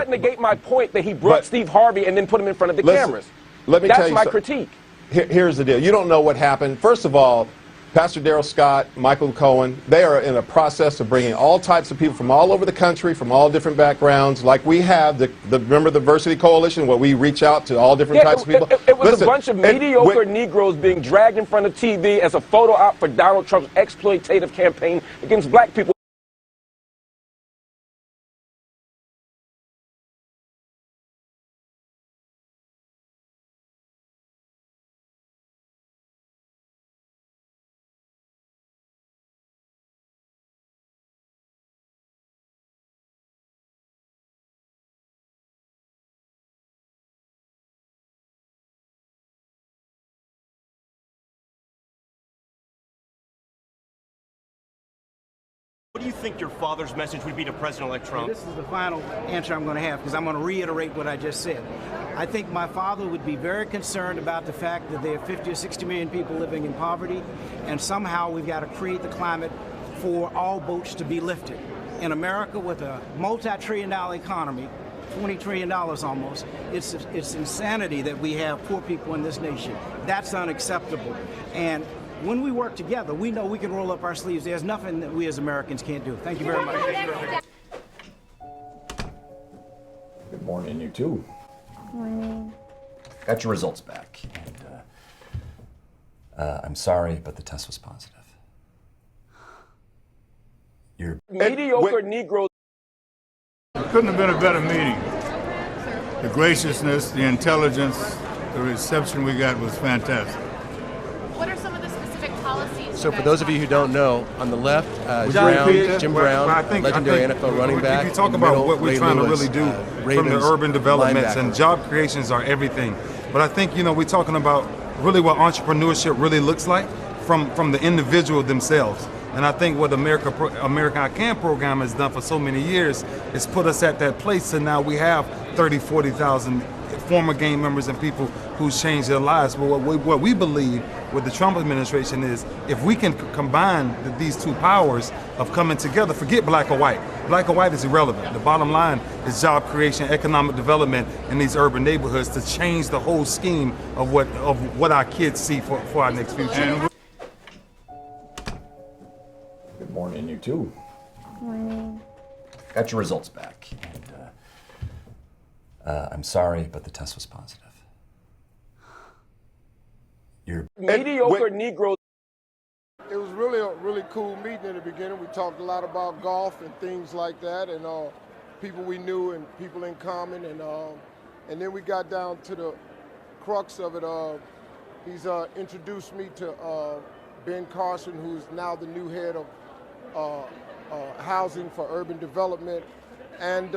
doesn't negate my point that he brought Steve Harvey and then put him in front of the cameras. Let me tell you That's my critique. Here's the deal. You don't know what happened. First of all, Pastor Darrell Scott, Michael Cohen, they are in a process of bringing all types of people from all over the country, from all different backgrounds, like we have, remember the Diversity Coalition, where we reach out to all different types of people? It was a bunch of mediocre Negroes being dragged in front of TV as a photo op for Donald Trump's exploitative campaign against black people. What do you think your father's message would be to President-elect Trump? This is the final answer I'm going to have, because I'm going to reiterate what I just said. I think my father would be very concerned about the fact that there are 50 or 60 million people living in poverty, and somehow we've got to create the climate for all boats to be lifted. In America, with a multi-trillion-dollar economy, $20 trillion almost, it's insanity that we have poor people in this nation. That's unacceptable. And when we work together, we know we can roll up our sleeves. There's nothing that we as Americans can't do. Thank you very much. Good morning, you too. Good morning. Got your results back, and I'm sorry, but the test was positive. You're Mediocre Negroes. It couldn't have been a better meeting. The graciousness, the intelligence, the reception we got was fantastic. What are some of the specific policies? So for those of you who don't know, on the left, Jim Brown, legendary NFL running back. If you talk about what we're trying to really do from the urban developments, and job creations are everything. But I think, we're talking about really what entrepreneurship really looks like from the individual themselves. And I think what America I Can program has done for so many years is put us at that place, and now we have 30, 40,000 former gang members and people who's changed their lives. But what we believe with the Trump administration is, if we can combine these two powers of coming together, forget black or white. Black or white is irrelevant. The bottom line is job creation, economic development in these urban neighborhoods to change the whole scheme of what our kids see for our next future. Good morning, you too. Good morning. Got your results back, and I'm sorry, but the test was positive. You're Mediocre Negroes. It was really cool meeting in the beginning. We talked a lot about golf and things like that, and people we knew and people in common, and then we got down to the crux of it. He's introduced me to Ben Carson, who's now the new head of housing for urban development, and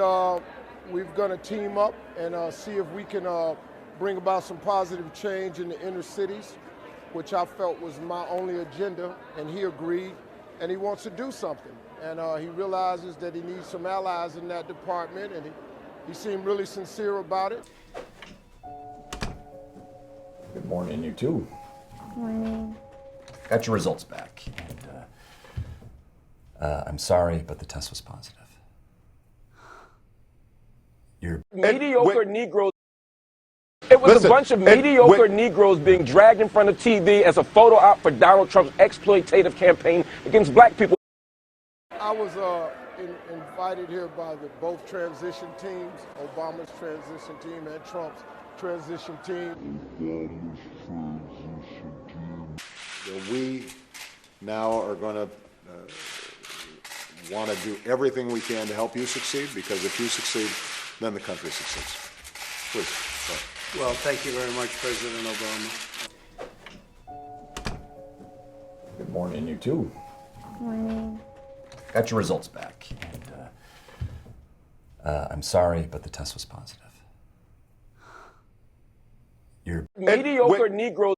we're going to team up and see if we can bring about some positive change in the inner cities, which I felt was my only agenda, and he agreed, and he wants to do something. And he realizes that he needs some allies in that department, and he seemed really sincere about it. Good morning, you too. Good morning. Got your results back, and I'm sorry, but the test was positive. You're Mediocre Negroes. It was a bunch of mediocre Negroes being dragged in front of TV as a photo op for Donald Trump's exploitative campaign against black people. I was invited here by both transition teams, Obama's transition team and Trump's transition team. We now are going to want to do everything we can to help you succeed, because if you succeed, then the country succeeds. Please. Sorry. Well, thank you very much, President Obama. Good morning, you too. Good morning. Got your results back, and I'm sorry, but the test was positive. You're Mediocre Negroes.